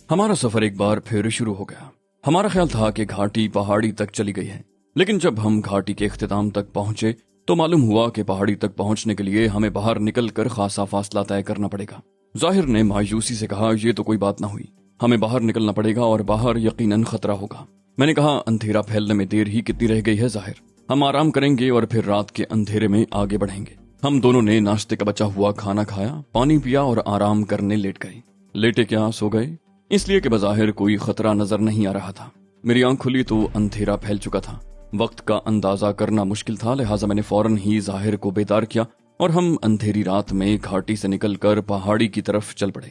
ہمارا سفر ایک بار پھر شروع ہو گیا۔ ہمارا خیال تھا کہ گھاٹی پہاڑی تک چلی گئی ہے، لیکن جب ہم گھاٹی کے اختتام تک پہنچے تو معلوم ہوا کہ پہاڑی تک پہنچنے کے لیے ہمیں باہر نکل کر خاصا فاصلہ طے کرنا پڑے گا۔ ظاہر نے مایوسی سے کہا، یہ تو کوئی بات نہ ہوئی، ہمیں باہر نکلنا پڑے گا اور باہر یقیناً خطرہ ہوگا۔ میں نے کہا، اندھیرا پھیلنے میں دیر ہی کتنی رہ گئی ہے ظاہر، ہم آرام کریں گے اور پھر رات کے اندھیرے میں آگے بڑھیں گے۔ ہم دونوں نے ناشتے کا بچا ہوا کھانا کھایا، پانی پیا اور آرام کرنے لیٹ گئے۔ لیٹے کیا سو گئے، اس لیے کہ بظاہر کوئی خطرہ نظر نہیں آ رہا تھا۔ میری آنکھ کھلی تو اندھیرا پھیل چکا تھا، وقت کا اندازہ کرنا مشکل تھا، لہٰذا میں نے فوراً ہی ظاہر کو بیدار کیا اور ہم اندھیری رات میں گھاٹی سے نکل کر پہاڑی کی طرف چل پڑے۔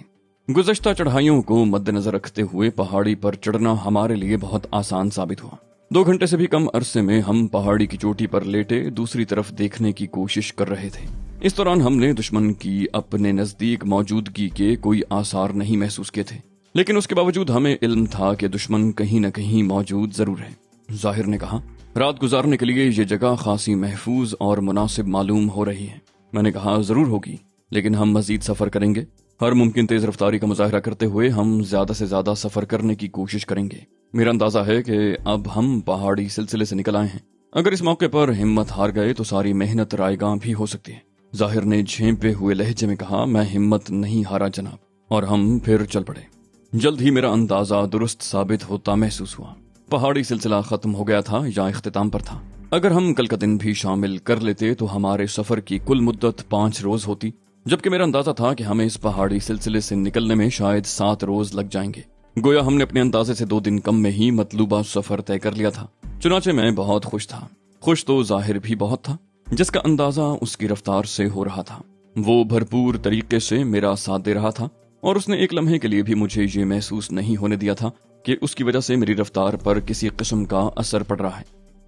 گزشتہ چڑھائیوں کو مد نظر رکھتے ہوئے پہاڑی پر چڑھنا ہمارے لیے بہت آسان ثابت ہوا۔ 2 گھنٹے سے بھی کم عرصے میں ہم پہاڑی کی چوٹی پر لیٹے دوسری طرف دیکھنے کی کوشش کر رہے تھے۔ اس دوران ہم نے دشمن کی اپنے نزدیک موجودگی کے کوئی آثار نہیں محسوس کیے تھے، لیکن اس کے باوجود ہمیں علم تھا کہ دشمن کہیں نہ کہیں موجود ضرور ہے۔ ظاہر نے کہا، رات گزارنے کے لیے یہ جگہ خاصی محفوظ اور مناسب معلوم ہو رہی ہے۔ میں نے کہا، ضرور ہوگی، لیکن ہم مزید سفر کریں گے۔ ہر ممکن تیز رفتاری کا مظاہرہ کرتے ہوئے ہم زیادہ سے زیادہ سفر کرنے کی کوشش کریں گے۔ میرا اندازہ ہے کہ اب ہم پہاڑی سلسلے سے نکل آئے ہیں، اگر اس موقع پر ہمت ہار گئے تو ساری محنت رائے گاں بھی ہو سکتی ہے۔ ظاہر نے جھینپے ہوئے لہجے میں کہا، میں ہمت نہیں ہارا جناب، اور ہم پھر چل پڑے۔ جلد ہی میرا اندازہ درست ثابت ہوتا محسوس ہوا۔ پہاڑی سلسلہ ختم ہو گیا تھا یا اختتام پر تھا۔ اگر ہم کل کا دن بھی شامل کر لیتے تو ہمارے سفر کی کل مدت 5 روز ہوتی، جبکہ میرا اندازہ تھا کہ ہمیں اس پہاڑی سلسلے سے نکلنے میں شاید 7 روز لگ جائیں گے۔ گویا ہم نے اپنے اندازے سے 2 دن کم میں ہی مطلوبہ سفر طے کر لیا تھا۔ چنانچہ میں بہت خوش تھا۔ خوش تو ظاہر بھی بہت تھا، جس کا اندازہ اس کی رفتار سے ہو رہا تھا۔ وہ بھرپور طریقے سے میرا ساتھ دے رہا تھا اور اس نے ایک لمحے کے لیے بھی مجھے یہ محسوس نہیں ہونے دیا تھا کہ اس کی وجہ سے میری رفتار پر کسی قسم کا اثر پڑ رہا ہے۔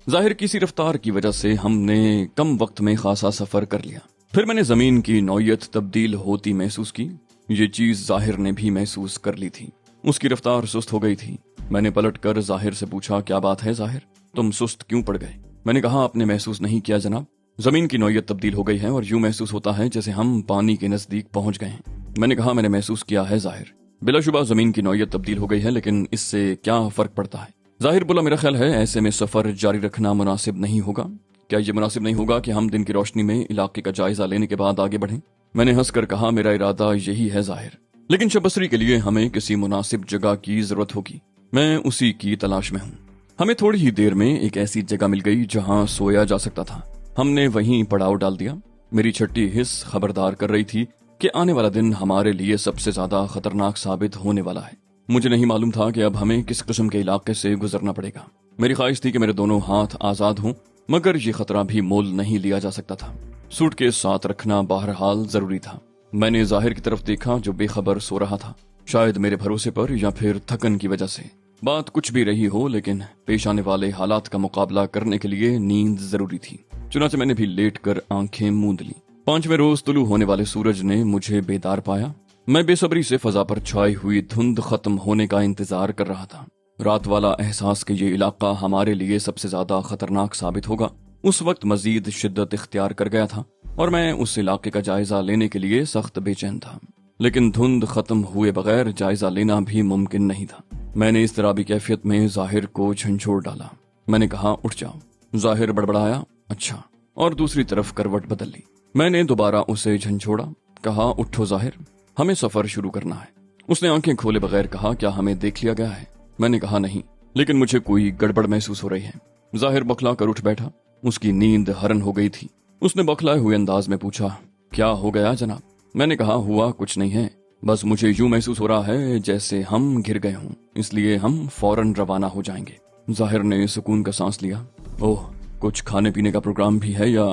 ظاہر کسی رفتار کی وجہ سے ہم نے کم وقت میں خاصا سفر کر لیا۔ پھر میں نے زمین کی نوعیت تبدیل ہوتی محسوس کی۔ یہ چیز ظاہر نے بھی محسوس کر لی تھی، اس کی رفتار سست ہو گئی تھی۔ میں نے پلٹ کر ظاہر سے پوچھا، کیا بات ہے ظاہر، تم سست کیوں پڑ گئے؟ میں نے کہا، آپ نے محسوس نہیں کیا جناب، زمین کی نوعیت تبدیل ہو گئی ہے اور یوں محسوس ہوتا ہے جیسے ہم پانی کے نزدیک پہنچ گئے ہیں۔ میں نے کہا، میں نے محسوس کیا ہے ظاہر، بلا شبہ زمین کی نوعیت تبدیل ہو گئی ہے، لیکن اس سے کیا فرق پڑتا ہے؟ ظاہر بولا، میرا خیال ہے ایسے میں سفر جاری رکھنا مناسب نہیں ہوگا۔ کیا یہ مناسب نہیں ہوگا کہ ہم دن کی روشنی میں علاقے کا جائزہ لینے کے بعد آگے بڑھیں؟ میں نے ہنس کر کہا، میرا ارادہ یہی ہے ظاہر، لیکن شب بصری کے لیے ہمیں کسی مناسب جگہ کی ضرورت ہوگی، میں اسی کی تلاش میں ہوں۔ ہمیں تھوڑی ہی دیر میں ایک ایسی جگہ مل گئی جہاں سویا جا سکتا تھا۔ ہم نے وہیں پڑاؤ ڈال دیا۔ میری چھٹی حس خبردار کر رہی تھی کہ آنے والا دن ہمارے لیے سب سے زیادہ خطرناک ثابت ہونے والا ہے۔ مجھے نہیں معلوم تھا کہ اب ہمیں کس قسم کے علاقے سے گزرنا پڑے گا۔ میری خواہش تھی کہ میرے دونوں ہاتھ آزاد ہوں، مگر یہ خطرہ بھی مول نہیں لیا جا سکتا تھا۔ سوٹ کے ساتھ رکھنا بہرحال ضروری تھا۔ میں نے ظاہر کی طرف دیکھا جو بے خبر سو رہا تھا، شاید میرے بھروسے پر یا پھر تھکن کی وجہ سے۔ بات کچھ بھی رہی ہو، لیکن پیش آنے والے حالات کا مقابلہ کرنے کے لیے نیند ضروری تھی۔ چنانچہ میں نے بھی لیٹ کر آنکھیں موند لی۔ 5ویں روز طلوع ہونے والے سورج نے مجھے بیدار پایا۔ میں بے صبری سے فضا پر چھائی ہوئی دھند ختم ہونے کا انتظار کر رہا تھا۔ رات والا احساس کہ یہ علاقہ ہمارے لیے سب سے زیادہ خطرناک ثابت ہوگا اس وقت مزید شدت اختیار کر گیا تھا، اور میں اس علاقے کا جائزہ لینے کے لیے سخت بے چین تھا۔ لیکن دھند ختم ہوئے بغیر جائزہ لینا بھی ممکن نہیں تھا۔ میں نے اضطرابی کیفیت میں ظاہر کو جھنجھوڑ ڈالا۔ میں نے کہا، اٹھ جاؤ۔ ظاہر بڑبڑایا، اچھا، اور دوسری طرف کروٹ بدل لی۔ میں نے دوبارہ اسے جھنجھوڑا، کہا، اٹھو ظاہر، ہمیں سفر شروع کرنا ہے۔ اس نے آنکھیں کھولے بغیر کہا، کیا ہمیں دیکھ لیا گیا ہے؟ میں نے کہا، نہیں، لیکن مجھے کوئی گڑبڑ محسوس ہو رہی ہے۔ ظاہر بکھلا کر اٹھ بیٹھا، اس کی نیند ہرن ہو گئی تھی۔ اس نے بکھلائے ہوئے انداز میں پوچھا، کیا ہو گیا جناب؟ میں نے کہا، ہوا کچھ نہیں ہے، بس مجھے یوں محسوس ہو رہا ہے جیسے ہم گر گئے ہوں، اس لیے ہم فوراً روانہ ہو جائیں گے۔ ظاہر نے سکون کا سانس لیا۔ اوہ، کچھ کھانے پینے کا پروگرام بھی ہے یا؟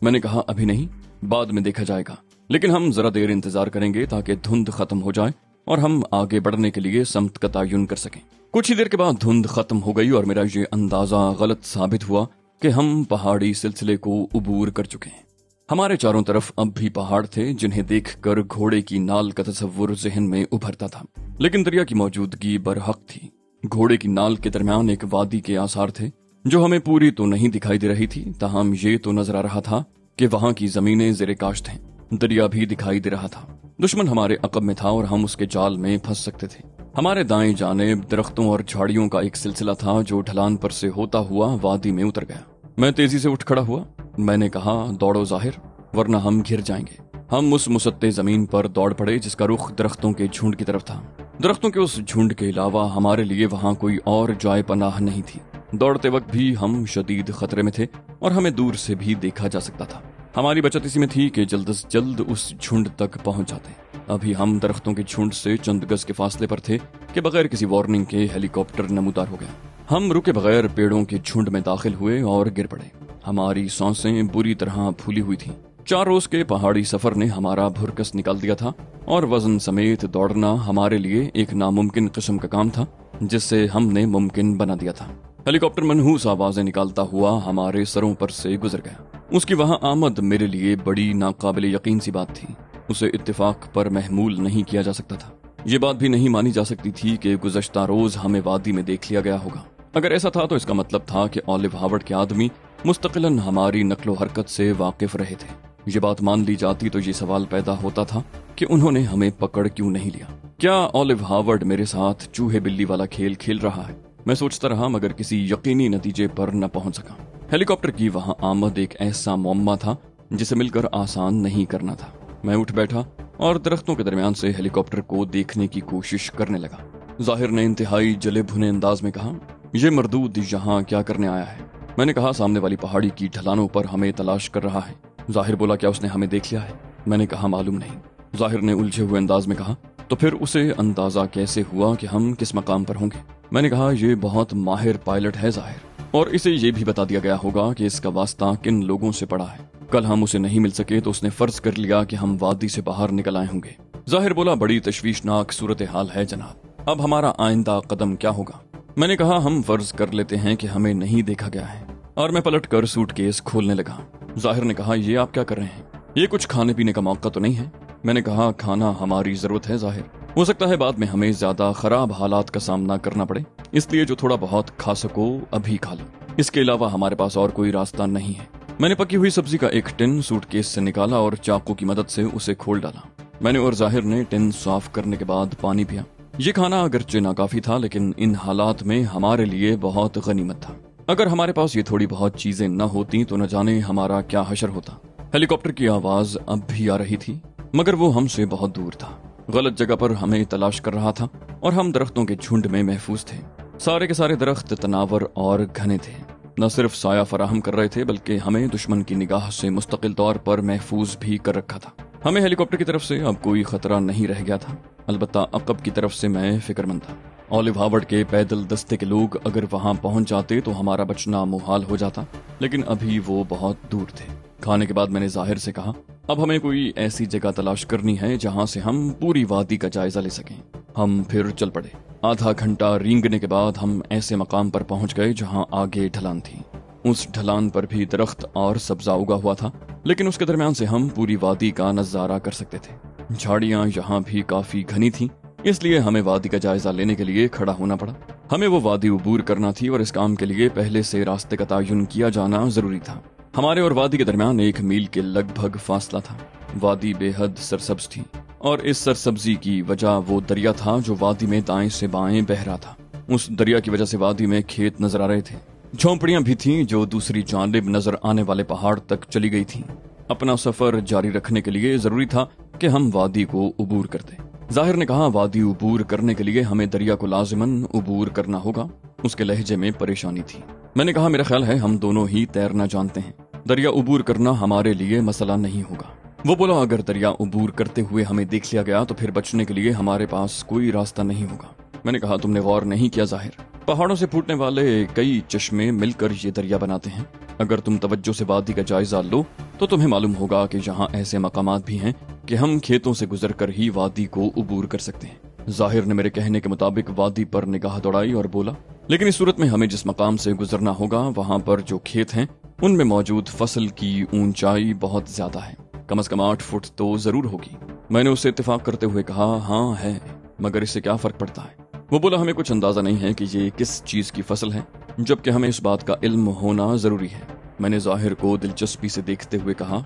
میں نے کہا، ابھی نہیں، بعد میں دیکھا جائے گا، لیکن ہم ذرا دیر انتظار کریں گے تاکہ دھند ختم ہو جائے اور ہم آگے بڑھنے کے لیے سمت کا تعین کر سکیں۔ کچھ ہی دیر کے بعد دھند ختم ہو گئی اور میرا یہ اندازہ غلط ثابت ہوا کہ ہم پہاڑی سلسلے کو عبور کر چکے ہیں۔ ہمارے چاروں طرف اب بھی پہاڑ تھے جنہیں دیکھ کر گھوڑے کی نال کا تصور ذہن میں ابھرتا تھا، لیکن دریا کی موجودگی برحق تھی۔ گھوڑے کی نال کے درمیان ایک وادی کے آثار تھے جو ہمیں پوری تو نہیں دکھائی دے رہی تھی، تاہم یہ تو نظر آ رہا تھا کہ وہاں کی زمینیں زیر کاشت ہیں۔ دریا بھی دکھائی دے رہا تھا۔ دشمن ہمارے عقب میں تھا اور ہم اس کے جال میں پھنس سکتے تھے۔ हमारे दाएं जानिब दरख्तों और झाड़ियों का एक सिलसिला था जो ढलान पर से होता हुआ वादी में उतर गया। मैं तेजी से उठ खड़ा हुआ। मैंने कहा, दौड़ो ज़ाहिर, वरना हम घिर जाएंगे। हम उस मुसत्ते जमीन पर दौड़ पड़े जिसका रुख दरख्तों के झुंड की तरफ था। दरख्तों के उस झुंड के अलावा हमारे लिए वहां कोई और जाए पनाह नहीं थी। दौड़ते वक्त भी हम शदीद खतरे में थे और हमें दूर से भी देखा जा सकता था। हमारी बचत इसी में थी कि जल्द से जल्द उस झुंड तक पहुंच जाते। अभी हम दरख्तों के झुंड से चंद गज के फासले पर थे कि बगैर किसी वार्निंग के हेलीकॉप्टर नमूदार हो गया। हम रुके बगैर पेड़ों के झुंड में दाखिल हुए और गिर पड़े। हमारी सांसें बुरी तरह फूली हुई थीं। 4 रोज के पहाड़ी सफर ने हमारा भुरकस निकाल दिया था और वजन समेत दौड़ना हमारे लिए एक नामुमकिन किस्म का काम था जिससे हमने मुमकिन बना दिया था। हेलीकॉप्टर मनहूस आवाजें निकालता हुआ हमारे सरों पर से गुजर गया। उसकी वहां आमद मेरे लिए बड़ी नाकाबिल यकीन सी बात थी। उसे इत्तेफाक पर महमूल नहीं किया जा सकता था। ये बात भी नहीं मानी जा सकती थी कि गुज़श्ता रोज हमें वादी में देख लिया गया होगा। अगर ऐसा था तो इसका मतलब था कि ओलिव हार्वर्ड के आदमी मुस्तकिलन हमारी नक्लो हरकत से वाकिफ रहे थे। ये बात मान ली जाती तो ये सवाल पैदा होता था कि उन्होंने हमें पकड़ क्यों नहीं लिया। क्या ओलिव हार्वर्ड मेरे साथ चूहे बिल्ली वाला खेल खेल रहा है? मैं सोचता रहा मगर किसी यकीनी नतीजे पर न पहुंच सका। हेलीकॉप्टर की वहां आमद एक ऐसा मुअम्मा था जिसे मिलकर आसान नहीं करना था। मैं उठ बैठा और दरख्तों के दरमियान से हेलीकॉप्टर को देखने की कोशिश करने लगा। जाहिर ने इंतहाई जले भुने अंदाज में कहा, यह मरदूद यहाँ क्या करने आया है? मैंने कहा, सामने वाली पहाड़ी की ढलानों पर हमें तलाश कर रहा है। जाहिर बोला, क्या उसने हमें देख लिया है? मैंने कहा, मालूम नहीं। जाहिर ने उलझे हुए अंदाज में कहा, तो फिर उसे अंदाजा कैसे हुआ कि हम किस मकाम पर होंगे? मैंने कहा, यह बहुत माहिर पायलट है जाहिर, और इसे ये भी बता दिया गया होगा कि इसका वास्ता किन लोगों से पड़ा है। कल हम उसे नहीं मिल सके तो उसने फर्ज कर लिया कि हम वादी से बाहर निकल आए होंगे। जाहिर बोला, बड़ी तशवीशनाक सूरत हाल है जनाब, अब हमारा आइंदा कदम क्या होगा? मैंने कहा, हम फर्ज कर लेते हैं कि हमें नहीं देखा गया है, और मैं पलट कर सूटकेस खोलने लगा। जाहिर ने कहा, ये आप क्या कर रहे हैं? ये कुछ खाने पीने का मौका तो नहीं है? मैंने कहा, खाना हमारी जरूरत है जाहिर, हो सकता है बाद में हमें ज्यादा खराब हालात का सामना करना पड़े, इसलिए जो थोड़ा बहुत खा सको अभी खा लो। इसके अलावा हमारे पास और कोई रास्ता नहीं है। मैंने पकी हुई सब्जी का एक टिन सूटकेस से निकाला और चाकू की मदद से उसे खोल डाला। मैंने और जाहिर ने टिन साफ करने के बाद पानी पिया। ये खाना अगरचे नाकाफी था लेकिन इन हालात में हमारे लिए बहुत गनीमत था। अगर हमारे पास ये थोड़ी बहुत चीजें न होती तो न जाने हमारा क्या हशर होता। हेलीकॉप्टर की आवाज अब भी आ रही थी मगर वो हमसे बहुत दूर था, गलत जगह पर हमें तलाश कर रहा था और हम दरख्तों के झुंड में महफूज थे। सारे के सारे दरख्त तनावर और घने थे, न सिर्फ साया फराहम कर रहे थे बल्कि हमें दुश्मन की निगाह से मुस्तकिल तौर पर महफूज भी कर रखा था। हमें हेलीकॉप्टर की तरफ से अब कोई खतरा नहीं रह गया था, अलबत्ता अकब की तरफ से मैं फिक्रमंद था। ओलिव हार्वर्ड के पैदल दस्ते के लोग अगर वहां पहुंच जाते तो हमारा बचना मुहाल हो जाता, लेकिन अभी वो बहुत दूर थे। खाने के बाद मैंने जाहिर से कहा, अब हमें कोई ऐसी जगह तलाश करनी है जहां से हम पूरी वादी का जायजा ले सकें। हम फिर चल पड़े। आधा घंटा रेंगने के बाद हम ऐसे मकाम पर पहुंच गए जहां आगे ढलान थी। उस ढलान पर भी दरख्त और सब्जा उगा हुआ था, लेकिन उसके दरमियान से हम पूरी वादी का नजारा कर सकते थे। झाड़ियां यहाँ भी काफी घनी थीं, इसलिए हमें वादी का जायजा लेने के लिए खड़ा होना पड़ा। हमें वो वादी उबूर करना थी और इस काम के लिए पहले से रास्ते का तयन किया जाना जरूरी था। हमारे और वादी के दरमियान 1 मील के लगभग फासला था। वादी बेहद सरसब्ज थी और इस सरसब्जी की वजह वो दरिया था जो वादी में दाएं से बाएं बह रहा था। उस दरिया की वजह से वादी में खेत नजर आ रहे थे। झोंपड़ियां भी थीं जो दूसरी जानिब नजर आने वाले पहाड़ तक चली गई थीं। अपना सफर जारी रखने के लिए जरूरी था कि हम वादी को उबूर करते। जाहिर ने कहा, वादी उबूर करने के लिए हमें दरिया को लाजिमन उबूर करना होगा। उसके लहजे में परेशानी थी। मैंने कहा, मेरा ख्याल है हम दोनों ही तैरना जानते हैं, दरिया उबूर करना हमारे लिए मसला नहीं होगा। वो बोला, अगर दरिया उबूर करते हुए हमें देख लिया गया तो फिर बचने के लिए हमारे पास कोई रास्ता नहीं होगा। मैंने कहा, तुमने गौर नहीं किया जाहिर, पहाड़ों से फूटने वाले कई चश्मे मिलकर ये दरिया बनाते हैं। अगर तुम तवज्जो से वादी का जायजा लो तो तुम्हें मालूम होगा कि यहाँ ऐसे मकामात भी हैं कि हम खेतों से गुजर कर ही वादी को उबूर कर सकते हैं। जाहिर ने मेरे कहने के मुताबिक वादी पर निगाह दौड़ाई और बोला, लेकिन इस सूरत में हमें जिस मकाम से गुजरना होगा वहाँ पर जो खेत हैं उनमें मौजूद फसल की ऊंचाई बहुत ज्यादा है, कम से कम 8 फुट तो जरूर होगी। मैंने उससे इत्तेफाक करते हुए कहा, हाँ है, मगर इससे क्या फर्क पड़ता है? वो बोला, हमें कुछ अंदाजा नहीं है कि ये किस चीज की फसल है, जबकि हमें इस बात का इल्म होना जरूरी है। मैंने जाहिर को दिलचस्पी से देखते हुए कहा,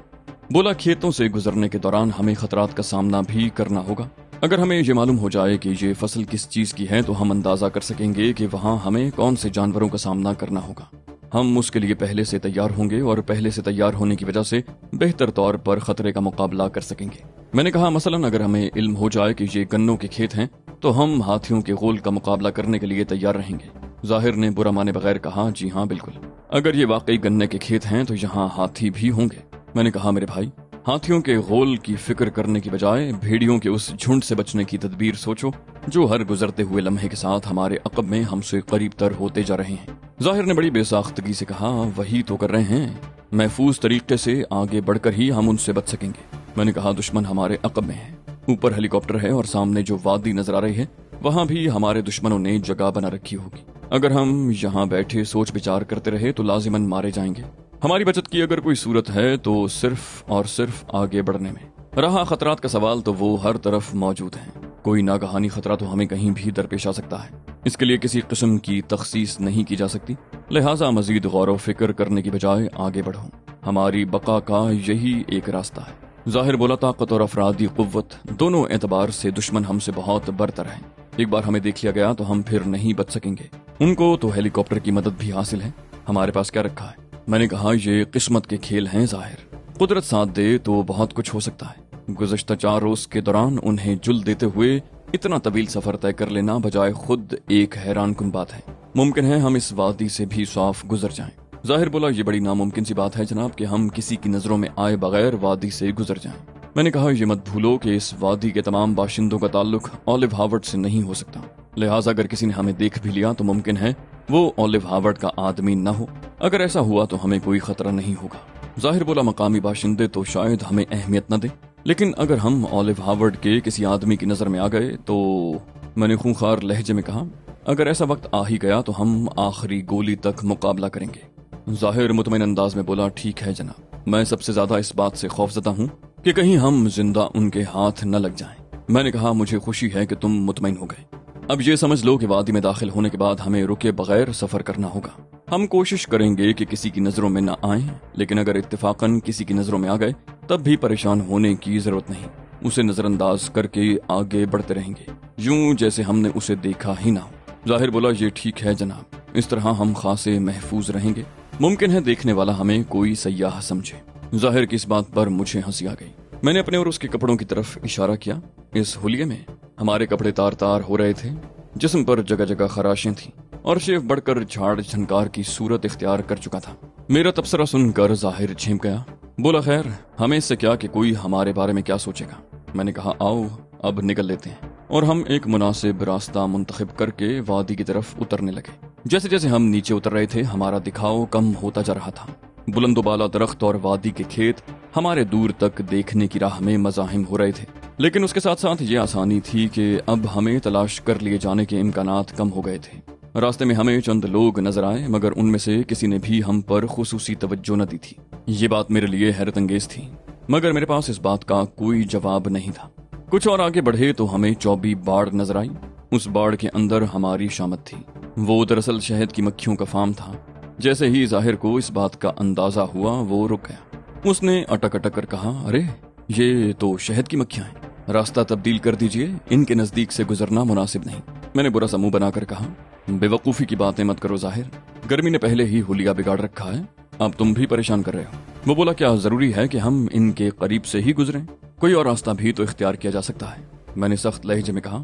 बोला खेतों से गुजरने के दौरान हमें खतरात का सामना भी करना होगा। अगर हमें ये मालूम हो जाए कि ये फसल किस चीज की है तो हम अंदाजा कर सकेंगे कि वहाँ हमें कौन से जानवरों का सामना करना होगा। हम उसके लिए पहले से तैयार होंगे और पहले से तैयार होने की वजह से बेहतर तौर पर खतरे का मुकाबला कर सकेंगे। मैंने कहा मसलन अगर हमें इल्म हो जाए कि ये गन्नों के खेत हैं तो हम हाथियों के गोल का मुकाबला करने के लिए तैयार रहेंगे। जाहिर ने बुरा माने बगैर कहा, जी हाँ बिल्कुल, अगर ये वाकई गन्ने के खेत हैं तो यहाँ हाथी भी होंगे। मैंने कहा मेरे भाई, हाथियों के गोल की फिक्र करने की बजाय भेड़ियों के उस झुंड से बचने की तदबीर सोचो जो हर गुजरते हुए लम्हे के साथ हमारे अकब में हमसे करीब तर होते जा रहे हैं। जाहिर ने बड़ी बेसाख्तगी से कहा, वही तो कर रहे हैं, महफूज तरीके से आगे बढ़कर ही हम उनसे बच सकेंगे। मैंने कहा दुश्मन हमारे अकब में है, ऊपर हेलीकॉप्टर है और सामने जो वादी नजर आ रही है वहाँ भी हमारे दुश्मनों ने जगह बना रखी होगी। अगर हम यहाँ बैठे सोच विचार करते रहे तो लाजिमन मारे जाएंगे। हमारी बचत की अगर कोई सूरत है तो सिर्फ और सिर्फ आगे बढ़ने में। रहा खतरात का सवाल तो वो हर तरफ मौजूद है। कोई नागहानी खतरा तो हमें कहीं भी दरपेश आ सकता है, इसके लिए किसी किस्म की तखसीस नहीं की जा सकती। लिहाजा मजीद गौर व फिक्र करने की बजाय आगे बढ़ो, हमारी बका का यही एक रास्ता है। जाहिर बोला, ताकत और अफरादी कुव्वत दोनों एतबार से दुश्मन हमसे बहुत बरतर है। एक बार हमें देख लिया गया तो हम फिर नहीं बच सकेंगे। उनको तो हेलीकॉप्टर की मदद भी हासिल है, हमारे पास क्या रखा है। मैंने कहा ये किस्मत के खेल हैं जाहिर, कुदरत साथ दे तो बहुत कुछ हो सकता है। गुज़श्ता 4 रोज के दौरान उन्हें जुल देते हुए इतना तवील सफर तय कर लेना बजाय खुद एक हैरान कुन बात है। मुमकिन है हम इस वादी से भी साफ गुजर जाएं। जाहिर बोला, ये बड़ी नामुमकिन सी बात है जनाब कि हम किसी की नजरों में आए बगैर वादी से गुजर जाएं। मैंने कहा ये मत भूलो कि इस वादी के तमाम बाशिंदों का ताल्लुक ऑलिव हार्वर्ड से नहीं हो सकता। लिहाजा अगर किसी ने हमें देख भी लिया तो मुमकिन है वो ऑलिव हार्वर्ड का आदमी न हो। अगर ऐसा हुआ तो हमें कोई खतरा नहीं होगा। जाहिर बोला, मकामी बाशिंदे तो शायद हमें अहमियत न दे, लेकिन अगर हम ऑलिव हार्वर्ड के किसी आदमी की नजर में आ गए तो। मैंने खूंखार लहजे में कहा, अगर ऐसा वक्त आ ही गया तो हम आखिरी गोली तक मुकाबला करेंगे। जाहिर मुतमईन अंदाज में बोला, ठीक है जनाब, मैं सबसे ज्यादा इस बात से खौफजदा हूँ कि कहीं हम जिंदा उनके हाथ न लग जाएं। मैंने कहा, मुझे खुशी है कि तुम मुतमईन हो गए। अब ये समझ लो कि वादी में दाखिल होने के बाद हमें रुके बगैर सफर करना होगा। हम कोशिश करेंगे कि किसी की नजरों में न आए, लेकिन अगर इत्तेफाकन किसी की नजरों में आ गए तब भी परेशान होने की जरूरत नहीं। उसे नजरअंदाज करके आगे बढ़ते रहेंगे यूं जैसे हमने उसे देखा ही ना हो। जाहिर बोला, ये ठीक है जनाब, इस तरह हम खासे महफूज रहेंगे। मुमकिन है देखने वाला हमें कोई सयाह समझे। जाहिर की इस बात पर मुझे हंसी आ गई। मैंने अपने और उसके कपड़ों की तरफ इशारा किया। इस हुलिये में हमारे कपड़े तार तार हो रहे थे, जिस्म पर जगह जगह खराशें थीं और शेफ बढ़कर झाड़ झनकार की सूरत इख्तियार कर चुका था। मेरा तबसरा सुनकर जाहिर झिम गया। बोला, खैर हमें इससे क्या कि कोई हमारे बारे में क्या सोचेगा। मैंने कहा, आओ अब निकल लेते हैं, और हम एक मुनासिब रास्ता मुंतखब करके वादी की तरफ उतरने लगे। जैसे जैसे हम नीचे उतर रहे थे हमारा दिखाव कम होता जा रहा था। बुलंदोबाला दरख्त और वादी के खेत हमारे दूर तक देखने की राह में मज़ाहिम हो रहे थे, लेकिन उसके साथ साथ ये आसानी थी कि अब हमें तलाश कर लिए जाने के इम्कानात कम हो गए थे। रास्ते में हमें चंद लोग नजर आए, मगर उनमें से किसी ने भी हम पर खुसूसी तवज्जो न दी थी। ये बात मेरे लिए हैरत अंगेज थी, मगर मेरे पास इस बात का कोई जवाब नहीं था। कुछ और आगे बढ़े तो हमें चौबी बाड़ नजर आई। उस बाड़ के अंदर हमारी शामत थी। वो दरअसल शहद की मक्खियों का फार्म था। जैसे ही जाहिर को इस बात का अंदाजा हुआ वो रुक गया। उसने अटक अटक कर कहा, अरे ये तो शहद की मक्खियां हैं, रास्ता तब्दील कर दीजिए, इनके नजदीक से गुजरना मुनासिब नहीं। मैंने बुरा सा मुंह बनाकर कहा, बेवकूफी की बातें मत करो जाहिर, गर्मी ने पहले ही हुलिया बिगाड़ रखा है, अब तुम भी परेशान कर रहे हो। वो बोला, क्या जरूरी है कि हम इनके करीब से ही गुजरें? कोई और रास्ता भी तो इख्तियार किया जा सकता है। मैंने सख्त लहजे में कहा,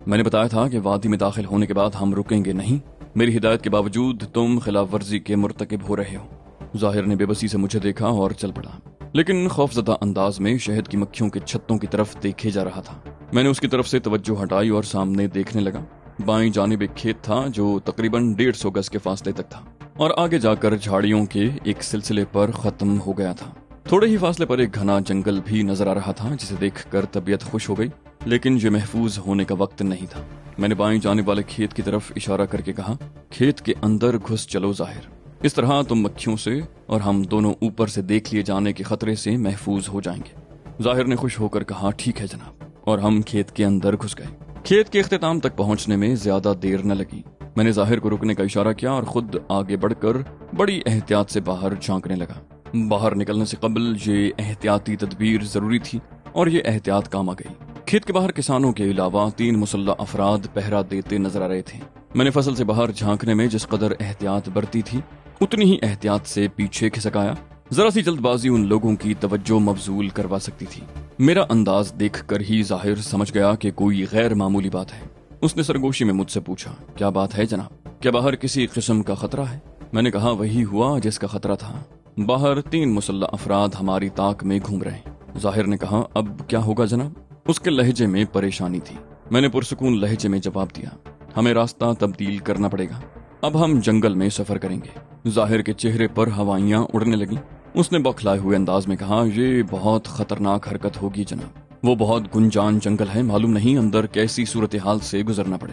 मैंने बताया था कि वादी में दाखिल होने के बाद हम रुकेंगे नहीं। मेरी हिदायत के बावजूद तुम खिलाफ वर्जी के मुर्तकिब हो रहे हो। जाहिर ने बेबसी से मुझे देखा और चल पड़ा, लेकिन खौफजदा अंदाज में शहद की मक्खियों के छत्तों की तरफ देखे जा रहा था। मैंने उसकी तरफ से तवज्जो हटाई और सामने देखने लगा। बाईं जानिब एक खेत था जो तकरीबन 150 गज के फासले तक था और आगे जाकर झाड़ियों के एक सिलसिले पर खत्म हो गया था। थोड़े ही फासले पर एक घना जंगल भी नजर आ रहा था, जिसे देखकर तबीयत खुश हो गई, लेकिन ये महफूज होने का वक्त नहीं था। मैंने बाईं जानिब वाले खेत की तरफ इशारा करके कहा, खेत के अंदर घुस चलो जाहिर, इस तरह तुम मक्खियों से और हम दोनों ऊपर से देख लिए जाने के खतरे से महफूज हो जाएंगे। जाहिर ने खुश होकर कहा, ठीक है जनाब, और हम खेत के अंदर घुस गए। खेत के इख्तिताम तक पहुंचने में ज्यादा देर न लगी। मैंने जाहिर को रुकने का इशारा किया और खुद आगे बढ़कर बड़ी एहतियात से बाहर झांकने लगा। باہر نکلنے سے قبل یہ احتیاطی تدبیر ضروری تھی اور یہ احتیاط کام آ گئی۔ کھیت کے باہر کسانوں کے علاوہ 3 مسلح افراد پہرا دیتے نظر آ رہے تھے۔ میں نے فصل سے باہر جھانکنے میں جس قدر احتیاط برتی تھی اتنی ہی احتیاط سے پیچھے کھسک آیا۔ ذرا سی جلد بازی ان لوگوں کی توجہ مبذول کروا سکتی تھی۔ میرا انداز دیکھ کر ہی ظاہر سمجھ گیا کہ کوئی غیر معمولی بات ہے۔ اس نے سرگوشی میں مجھ سے پوچھا، کیا بات ہے جناب؟ کیا باہر کسی قسم کا خطرہ ہے؟ میں نے کہا وہی ہوا جس کا خطرہ تھا، باہر 3 مسلح افراد ہماری طاق میں گھوم رہے ہیں۔ ظاہر نے کہا اب کیا ہوگا جناب؟ اس کے لہجے میں پریشانی تھی۔ میں نے پرسکون لہجے میں جواب دیا، ہمیں راستہ تبدیل کرنا پڑے گا، اب ہم جنگل میں سفر کریں گے۔ ظاہر کے چہرے پر ہوائیاں اڑنے لگیں۔ اس نے بوکھلائے ہوئے انداز میں کہا، یہ بہت خطرناک حرکت ہوگی جناب، وہ بہت گنجان جنگل ہے، معلوم نہیں اندر کیسی صورتحال سے گزرنا پڑے۔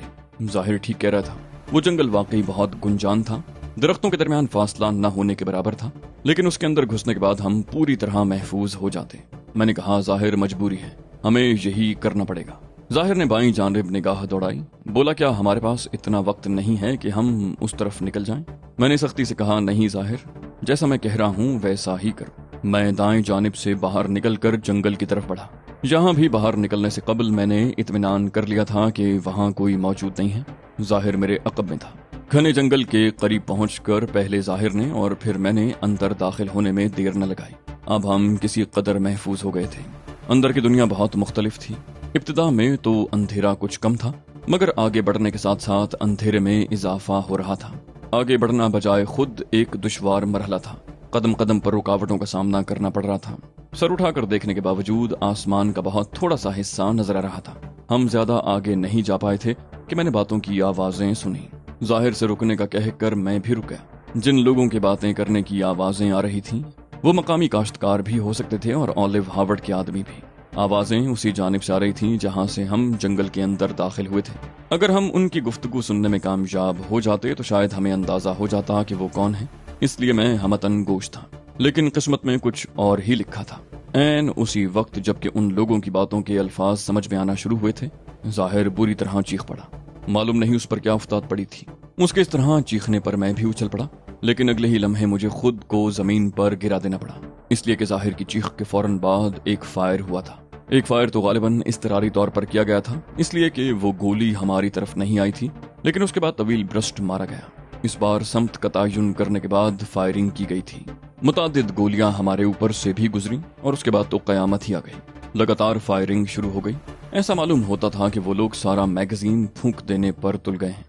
ظاہر ٹھیک کہہ رہا تھا، وہ جنگل واقعی بہت گنجان تھا، درختوں کے درمیان فاصلہ نہ ہونے کے برابر تھا، لیکن اس کے اندر گھسنے کے بعد ہم پوری طرح محفوظ ہو جاتے۔ میں نے کہا ظاہر مجبوری ہے، ہمیں یہی کرنا پڑے گا۔ ظاہر نے بائیں جانب نگاہ دوڑائی، بولا کیا ہمارے پاس اتنا وقت نہیں ہے کہ ہم اس طرف نکل جائیں؟ میں نے سختی سے کہا نہیں ظاہر، جیسا میں کہہ رہا ہوں ویسا ہی کرو۔ میں دائیں جانب سے باہر نکل کر جنگل کی طرف بڑھا۔ یہاں بھی باہر نکلنے سے قبل میں نے اطمینان کر لیا تھا کہ وہاں کوئی موجود نہیں ہے۔ ظاہر میرے عقب میں تھا۔ گھنے جنگل کے قریب پہنچ کر پہلے ظاہر نے اور پھر میں نے اندر داخل ہونے میں دیر نہ لگائی۔ اب ہم کسی قدر محفوظ ہو گئے تھے۔ اندر کی دنیا بہت مختلف تھی۔ ابتدا میں تو اندھیرا کچھ کم تھا، مگر آگے بڑھنے کے ساتھ ساتھ اندھیرے میں اضافہ ہو رہا تھا۔ آگے بڑھنا بجائے خود ایک دشوار مرحلہ تھا، قدم قدم پر رکاوٹوں کا سامنا کرنا پڑ رہا تھا۔ سر اٹھا کر دیکھنے کے باوجود آسمان کا بہت تھوڑا سا حصہ نظر آ رہا تھا۔ ہم زیادہ آگے نہیں جا پائے تھے کہ میں نے باتوں کی آوازیں سنی۔ ظاہر سے رکنے کا کہہ کر میں بھی رک گیا۔ جن لوگوں کی باتیں کرنے کی آوازیں آ رہی تھیں وہ مقامی کاشتکار بھی ہو سکتے تھے اور اولیو ہارورڈ کے آدمی بھی۔ آوازیں اسی جانب سے آ رہی تھیں جہاں سے ہم جنگل کے اندر داخل ہوئے تھے۔ اگر ہم ان کی گفتگو سننے میں کامیاب ہو جاتے تو شاید ہمیں اندازہ ہو جاتا کہ وہ کون ہیں، اس لیے میں ہمتن گوش تھا، لیکن قسمت میں کچھ اور ہی لکھا تھا۔ عین اسی وقت جبکہ ان لوگوں کی باتوں کے الفاظ سمجھ میں آنا شروع ہوئے تھے، ظاہر بری طرح چیخ پڑا۔ معلوم نہیں اس پر کیا افتاد پڑی تھی، اس کے اس طرح چیخنے پر میں بھی اچھل پڑا، لیکن اگلے ہی لمحے مجھے خود کو زمین پر گرا دینا پڑا، اس لیے کہ ظاہر کی چیخ کے فوراً بعد ایک فائر ہوا تھا۔ ایک فائر تو غالباً اضطراری طور پر کیا گیا تھا، اس لیے کہ وہ گولی ہماری طرف نہیں آئی تھی، لیکن اس کے بعد طویل برسٹ مارا گیا۔ اس بار سمت کا تعین کرنے کے بعد فائرنگ کی گئی تھی۔ متعدد گولیاں ہمارے اوپر سے بھی گزریں اور اس کے بعد تو قیامت ہی آ گئی۔ لگاتار فائرنگ شروع ہو گئی۔ ایسا معلوم ہوتا تھا کہ وہ لوگ سارا میگزین پھونک دینے پر تل گئے ہیں۔